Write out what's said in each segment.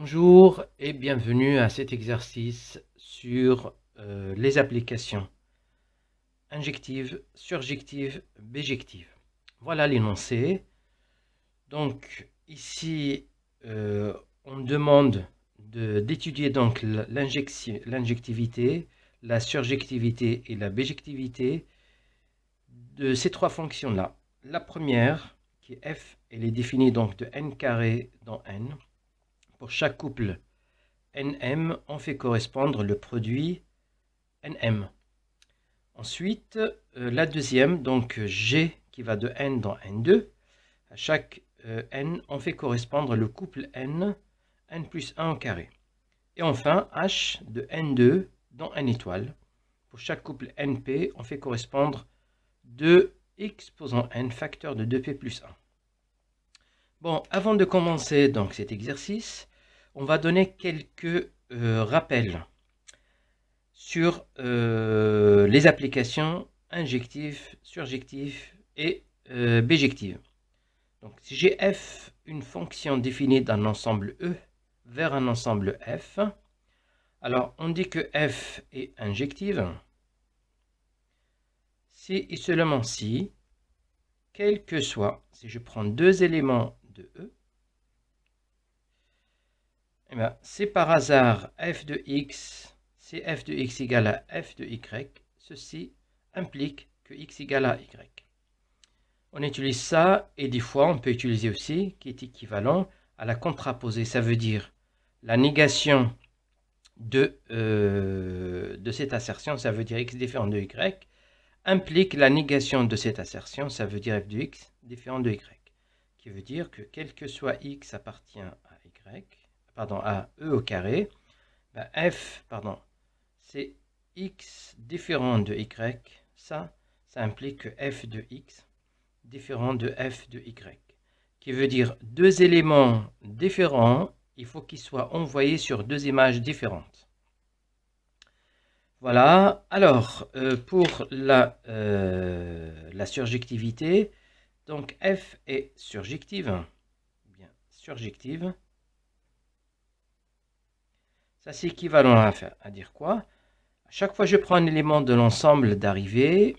Bonjour et bienvenue à cet exercice sur les applications injectives, surjectives, bijectives. Voilà l'énoncé. Donc ici, on demande d'étudier donc l'injectivité, la surjectivité et la bijectivité de ces trois fonctions-là. La première, qui est f, elle est définie donc de n carré dans n. Pour chaque couple nm, on fait correspondre le produit nm. Ensuite, la deuxième, donc g qui va de n dans n2. À chaque n, on fait correspondre le couple n plus 1 au carré. Et enfin, h de n2 dans n étoile. Pour chaque couple np, on fait correspondre 2x posant n facteur de 2p plus 1. Bon, avant de commencer donc cet exercice, on va donner quelques rappels sur les applications injectives, surjectives et bijectives. Donc, si j'ai f, une fonction définie d'un ensemble E vers un ensemble F, alors on dit que f est injective si et seulement si, quel que soit, si je prends deux éléments de E, eh bien, c'est par hasard f de x, si f de x égale à f de y, ceci implique que x égale à y. On utilise ça, et des fois on peut utiliser aussi, qui est équivalent à la contraposée. Ça veut dire la négation de cette assertion, ça veut dire x différent de y, implique la négation de cette assertion, ça veut dire f de x différent de y. Qui veut dire que quel que soit x appartient à y, à e au carré, ben c'est x différent de y, ça implique que f de x différent de f de y, qui veut dire deux éléments différents, il faut qu'ils soient envoyés sur deux images différentes. Voilà, alors pour la surjectivité, donc f est surjective, bien surjective. Ça, c'est équivalent à dire quoi? À chaque fois que je prends un élément de l'ensemble d'arrivée,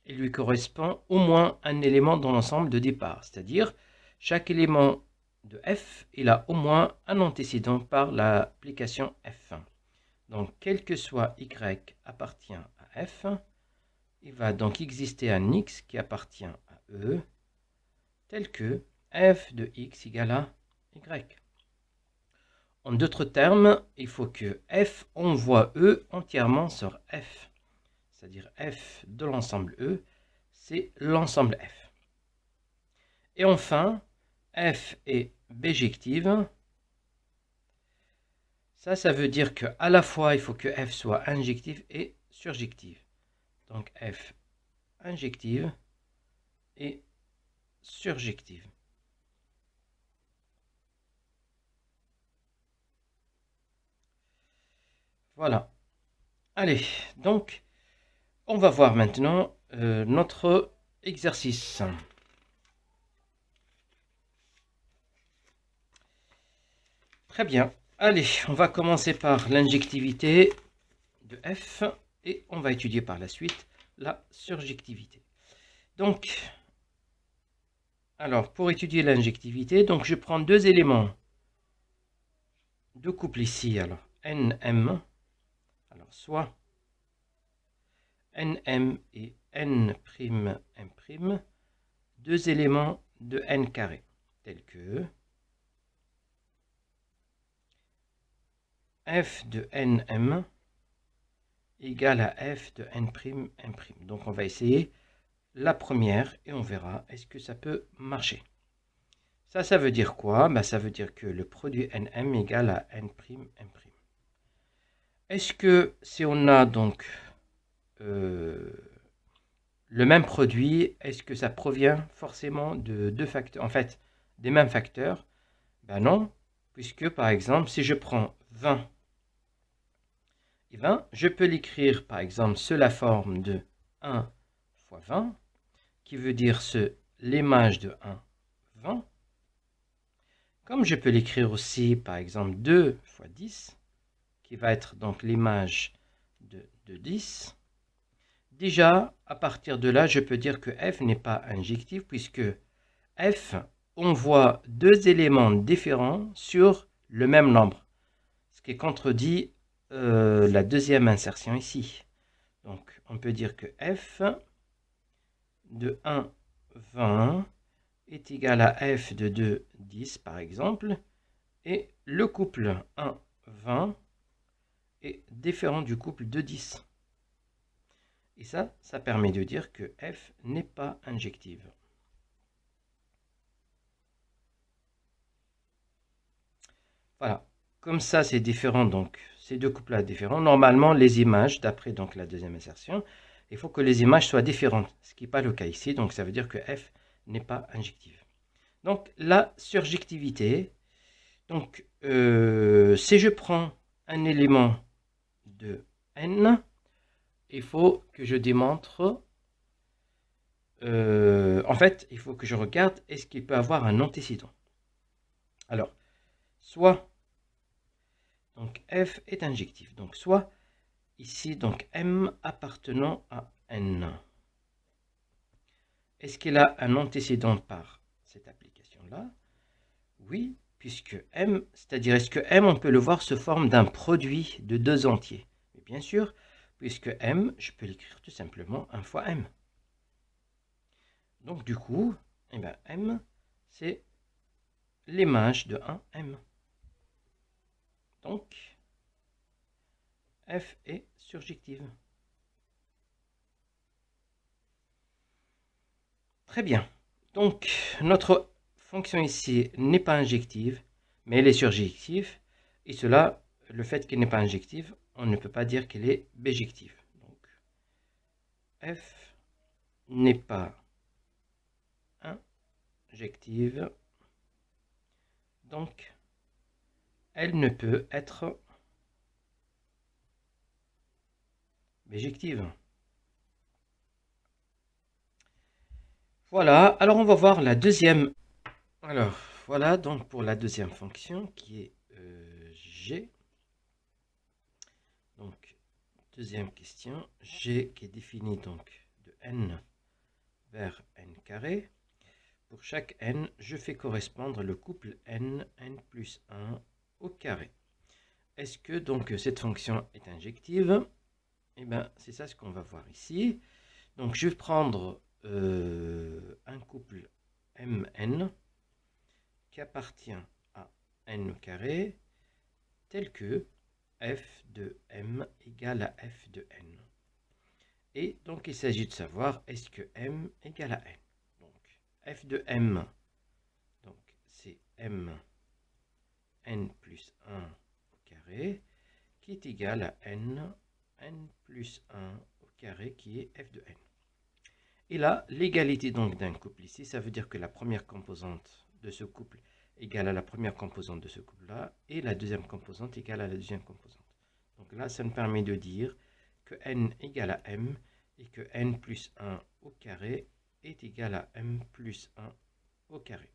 il lui correspond au moins un élément dans l'ensemble de départ. C'est-à-dire, chaque élément de f, il a au moins un antécédent par l'application f1. Donc, quel que soit y appartient à f, il va donc exister un x qui appartient à e, tel que f de x égale à y. En d'autres termes, il faut que f envoie E entièrement sur F. C'est-à-dire F de l'ensemble E, c'est l'ensemble F. Et enfin, F est bijective. Ça veut dire qu'à la fois, il faut que F soit injective et surjective. Donc F injective et surjective. Voilà. Allez, donc, on va voir maintenant notre exercice. Très bien. Allez, on va commencer par l'injectivité de f et on va étudier par la suite la surjectivité. Donc, alors pour étudier l'injectivité, donc je prends deux éléments de couple ici, alors nm, alors soit nm et n'm', deux éléments de n carré, tels que f de nm égale à f de n'm'. Donc on va essayer la première et on verra est-ce que ça peut marcher. Ça veut dire quoi? Ben, ça veut dire que le produit nm égale à n'm'. Est-ce que si on a donc le même produit, est-ce que ça provient forcément de deux facteurs, en fait, des mêmes facteurs? Ben non, puisque par exemple, si je prends 20 et 20, je peux l'écrire par exemple sous la forme de 1 fois 20, qui veut dire l'image de 1, 20. Comme je peux l'écrire aussi, par exemple, 2 fois 10, qui va être donc l'image de 10, déjà, à partir de là, je peux dire que f n'est pas injectif, puisque f, on voit deux éléments différents sur le même nombre, ce qui contredit la deuxième insertion ici. Donc, on peut dire que f de 1, 20, est égal à f de 2, 10 par exemple, et le couple 1, 20 est différent du couple de 10. Et ça permet de dire que f n'est pas injective. Voilà, comme ça c'est différent, donc ces deux couples-là différents. Normalement, les images, d'après donc la deuxième insertion, il faut que les images soient différentes, ce qui n'est pas le cas ici, donc ça veut dire que f n'est pas injective. Donc la surjectivité, donc si je prends un élément de n, il faut que je démontre, en fait, il faut que je regarde est-ce qu'il peut avoir un antécédent. Alors, soit, donc f est injectif, donc soit ici, donc m appartenant à n. Est-ce qu'il a un antécédent par cette application-là? Oui, puisque m, c'est-à-dire est-ce que m, on peut le voir, se forme d'un produit de deux entiers? Mais bien sûr, puisque m, je peux l'écrire tout simplement 1 fois m. Donc du coup, eh ben, m, c'est l'image de 1m. Donc, f est surjective. Très bien. Donc, notre fonction ici n'est pas injective, mais elle est surjective. Et cela, le fait qu'elle n'est pas injective, on ne peut pas dire qu'elle est bijective. Donc, f n'est pas injective. Donc, elle ne peut être bijective. Voilà, alors on va voir la deuxième. Alors, voilà donc pour la deuxième fonction qui est g. Donc, deuxième question, g qui est définie donc de n vers n carré. Pour chaque n, je fais correspondre le couple n plus 1 au carré. Est-ce que donc cette fonction est injective? Eh bien, c'est ça ce qu'on va voir ici. Donc, je vais prendre un couple mn qui appartient à n au carré, tel que f de m égale à f de n. Et donc, il s'agit de savoir est-ce que m égale à n. Donc, f de m, c'est m n plus 1 au carré, qui est égal à n plus 1 au carré, qui est f de n. Et là, l'égalité donc d'un couple ici, ça veut dire que la première composante de ce couple égale à la première composante de ce couple-là, et la deuxième composante égale à la deuxième composante. Donc là, ça me permet de dire que n égale à m, et que n plus 1 au carré est égal à m plus 1 au carré.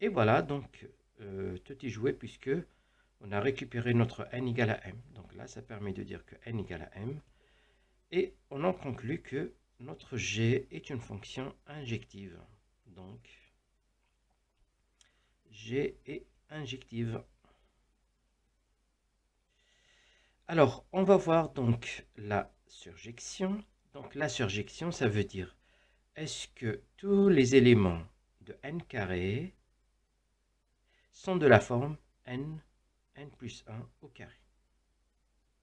Et voilà, donc, tout est joué puisque on a récupéré notre n égale à m. Donc là, ça permet de dire que n égale à m. Et on en conclut que notre g est une fonction injective. Donc, g est injective. Alors, on va voir donc la surjection. Donc, la surjection, ça veut dire, est-ce que tous les éléments de n carré sont de la forme n plus 1 au carré?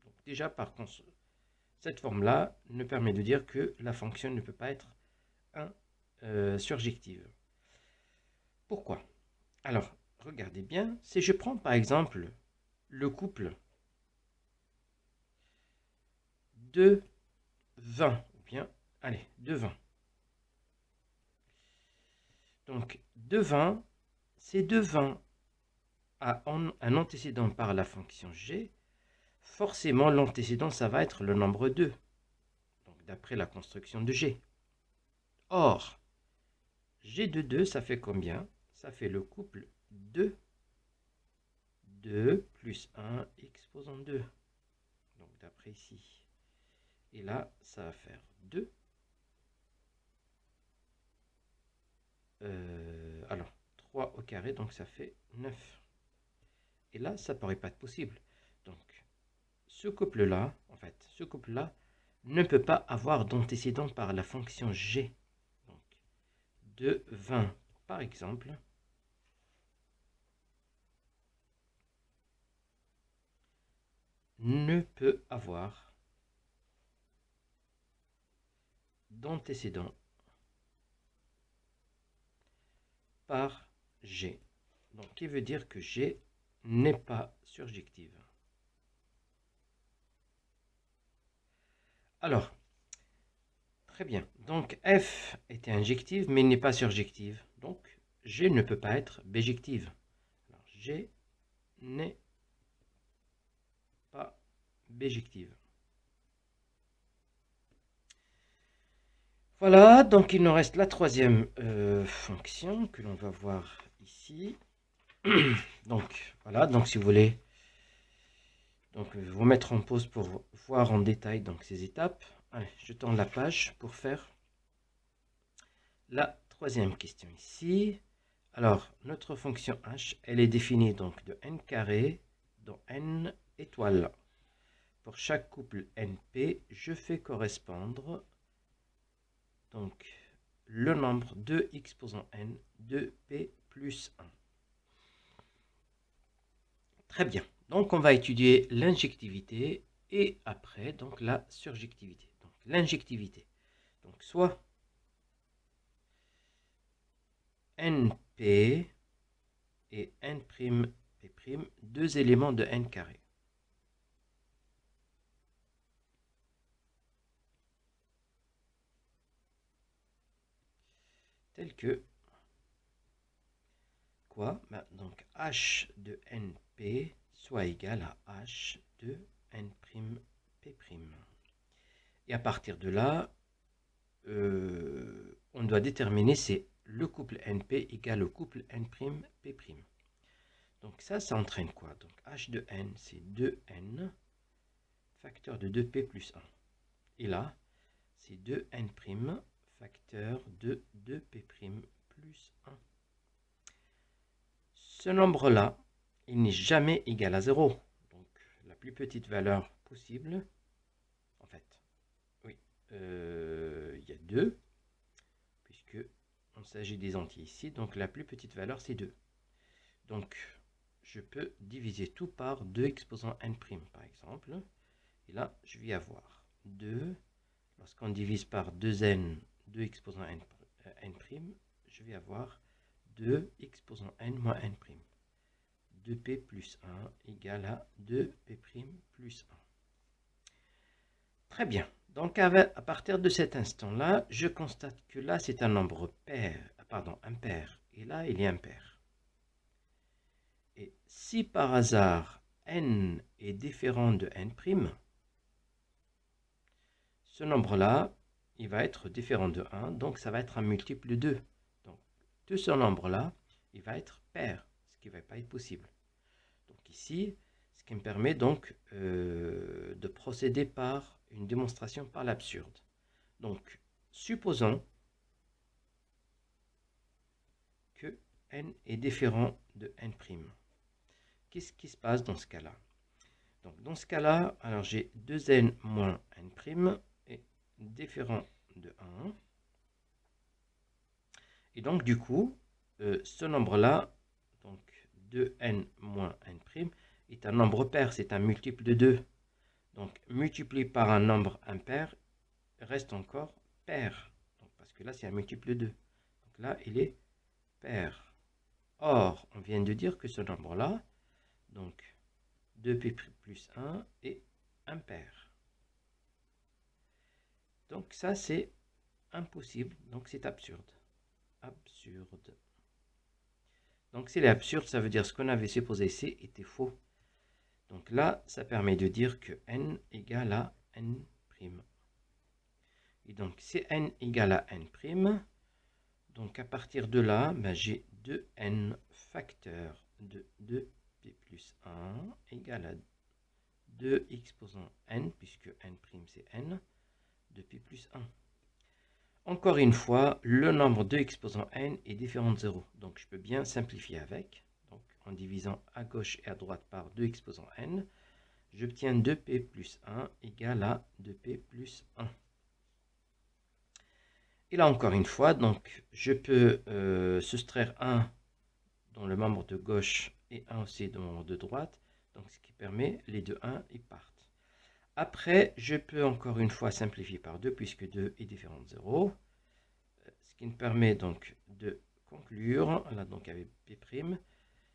Donc, déjà, par contre, cette forme-là nous permet de dire que la fonction ne peut pas être surjective. Pourquoi? Alors, regardez bien, si je prends par exemple le couple de 20, ou bien, allez, de 20. Donc, de 20, c'est de 20 à un antécédent par la fonction g. Forcément, l'antécédent, ça va être le nombre 2, donc d'après la construction de g. Or, g de 2, ça fait combien? Ça fait le couple 2 plus 1 exposant 2. Donc d'après ici. Et là, ça va faire 2. Alors, 3 au carré, donc ça fait 9. Et là, ça ne paraît pas être possible. Donc, ce couple-là, en fait, ce couple-là ne peut pas avoir d'antécédent par la fonction g. Donc, de 20, par exemple, ne peut avoir d'antécédent par G. Donc, qui veut dire que G n'est pas surjective. Alors, très bien. Donc, F était injective, mais n'est pas surjective. Donc, G ne peut pas être bijective. Alors, G n'est pas bijective. Voilà, donc il nous reste la troisième fonction que l'on va voir ici. Donc, voilà, donc si vous voulez vous mettre en pause pour voir en détail donc, ces étapes. Allez, je tourne la page pour faire la troisième question ici. Alors, notre fonction h, elle est définie donc de n carré dans n étoiles. Pour chaque couple np, je fais correspondre donc le nombre de exposant n de p plus 1. Très bien. Donc, on va étudier l'injectivité et après, donc, la surjectivité. Donc, l'injectivité. Donc, soit np et n'p', deux éléments de n carré. Tel que quoi? Donc, h de np soit égal à h de n'p'. Et à partir de là, on doit déterminer si le couple np égale au couple n'p'. Donc ça entraîne quoi? Donc h de n, c'est 2n, facteur de 2p plus 1. Et là, c'est 2n', facteur de 2p' plus 1. Ce nombre-là, il n'est jamais égal à 0. Donc la plus petite valeur possible, en fait, oui, il y a 2, puisque on s'agit des entiers ici. Donc la plus petite valeur, c'est 2. Donc, je peux diviser tout par 2 exposant n', par exemple. Et là, je vais avoir 2. Lorsqu'on divise par 2n, 2 exposant n', je vais avoir 2 exposant n moins n'. 2p plus 1 égale à 2p' plus 1. Très bien. Donc, à partir de cet instant-là, je constate que là, c'est un nombre impair. Et là, il est impair. Et si par hasard n est différent de n', ce nombre-là, il va être différent de 1, donc ça va être un multiple de 2. Donc, de ce nombre-là, il va être pair, ce qui ne va pas être possible. Donc ici, ce qui me permet donc de procéder par une démonstration par l'absurde. Donc, supposons que n est différent de n'. Qu'est-ce qui se passe dans ce cas-là? Donc, dans ce cas-là, alors j'ai 2n moins n' est différent de 1. Et donc, du coup, ce nombre-là, donc 2n moins n', est un nombre pair, c'est un multiple de 2. Donc, multiplié par un nombre impair, reste encore pair. Donc, parce que là, c'est un multiple de 2. Donc là, il est pair. Or, on vient de dire que ce nombre-là, donc 2p plus 1, est impair. Donc ça, c'est impossible. Donc c'est absurde. Absurde. Donc s'il est absurde, ça veut dire ce qu'on avait supposé ici était faux. Donc là, ça permet de dire que n égale à n'. Et donc si n égale à n', donc à partir de là, j'ai 2n facteur de 2p'. p plus 1 égale à 2 exposant n, puisque n' c'est n, de p plus 1. Encore une fois, le nombre de exposant n est différent de 0. Donc je peux bien simplifier avec. Donc en divisant à gauche et à droite par 2 exposant n, j'obtiens 2p plus 1 égale à 2p plus 1. Et là encore une fois, donc je peux soustraire 1 dans le membre de gauche et 1 aussi dans le membre de droite. Donc ce qui permet les deux 1 ils partent. Après, je peux encore une fois simplifier par 2 puisque 2 est différent de 0. Ce qui me permet donc de conclure, là donc avec P',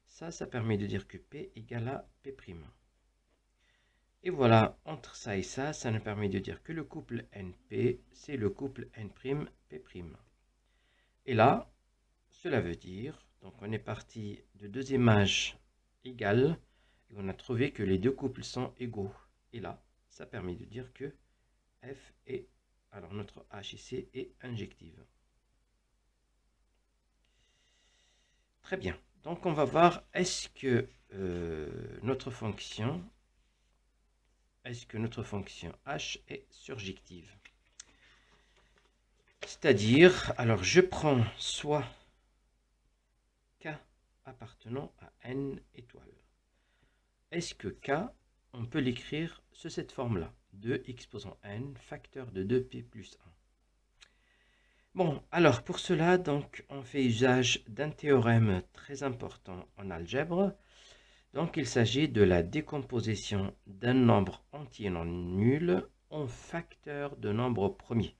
ça permet de dire que P égale à P'. Et voilà, entre ça et ça nous permet de dire que le couple NP, c'est le couple N'P'. Et là, cela veut dire, donc on est parti de deux images égales, et on a trouvé que les deux couples sont égaux. Et là, ça permet de dire que F est, alors notre H ici est injective. Très bien. Donc on va voir, est-ce que notre fonction h est surjective? C'est-à-dire, alors je prends soit k appartenant à n étoiles. Est-ce que k, on peut l'écrire sous cette forme-là? 2 exposant n, facteur de 2p plus 1. Bon, alors pour cela, donc, on fait usage d'un théorème très important en algèbre. Donc, il s'agit de la décomposition d'un nombre entier non nul en facteur de nombre premier.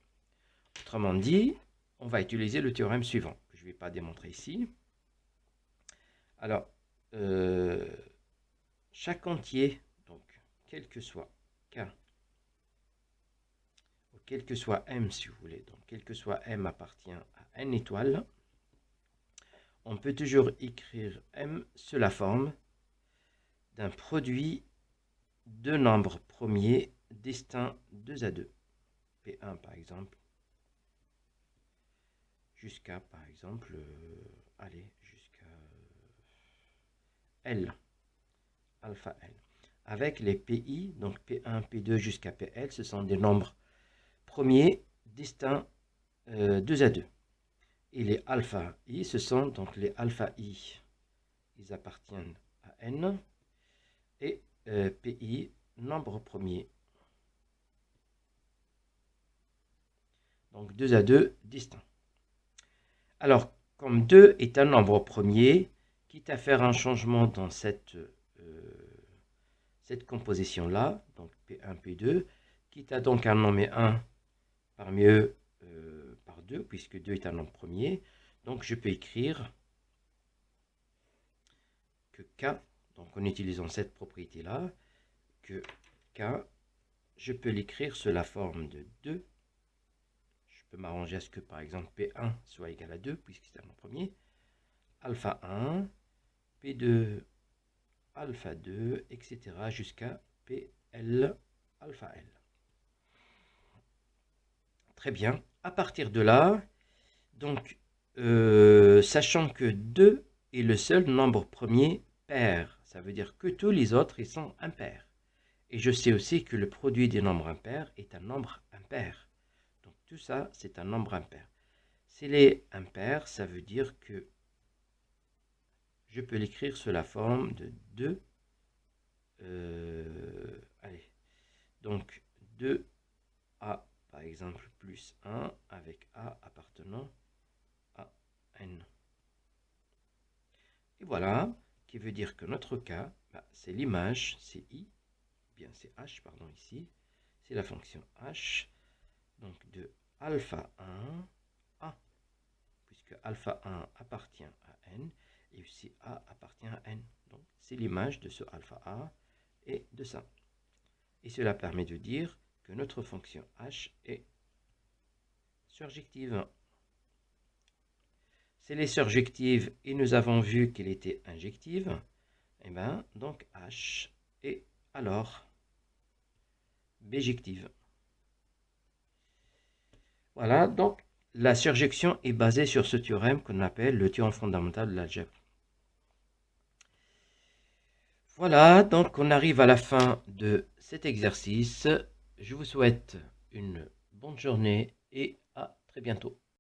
Autrement dit, on va utiliser le théorème suivant, que je ne vais pas démontrer ici. Alors, chaque entier, donc, quel que soit k, ou quel que soit m si vous voulez, donc quel que soit m appartient à n étoiles, on peut toujours écrire m sous la forme d'un produit de nombres premiers distincts 2 à 2. P1 par exemple, jusqu'à par exemple, allez, jusqu'à L, alpha L. Avec les PI, donc P1, P2 jusqu'à PL, ce sont des nombres premiers distincts 2 à 2. Et les alpha I, ce sont donc les alpha I, ils appartiennent à N. Et PI, nombre premier. Donc 2 à 2 distincts. Alors, comme 2 est un nombre premier, quitte à faire un changement dans cette composition-là, donc P1, P2, quitte à donc à nommer 1 parmi eux par 2, puisque 2 est un nombre premier, donc je peux écrire que K, donc en utilisant cette propriété-là, que K, je peux l'écrire sous la forme de 2. Je peux m'arranger à ce que, par exemple, P1 soit égal à 2, puisque c'est un nombre premier. Alpha 1, P2, alpha 2, etc. jusqu'à PL, alpha L. Très bien. À partir de là, donc, sachant que 2 est le seul nombre premier pair, ça veut dire que tous les autres ils sont impairs. Et je sais aussi que le produit des nombres impairs est un nombre impair. Donc tout ça, c'est un nombre impair. S'il est impair, ça veut dire que je peux l'écrire sous la forme de 2. Allez, donc 2A, par exemple, plus 1 avec A appartenant à N. Et voilà, qui veut dire que notre cas, c'est l'image, c'est I, bien c'est H, pardon, ici, c'est la fonction H, donc de alpha 1 A, puisque alpha 1 appartient à N, et aussi A appartient à N. Donc c'est l'image de ce alpha A et de ça. Et cela permet de dire que notre fonction H est surjective. Si elle est surjective et nous avons vu qu'elle était injective, et bien donc H est alors bijective. Voilà, donc la surjection est basée sur ce théorème qu'on appelle le théorème fondamental de l'algèbre. Voilà, donc on arrive à la fin de cet exercice. Je vous souhaite une bonne journée et à très bientôt.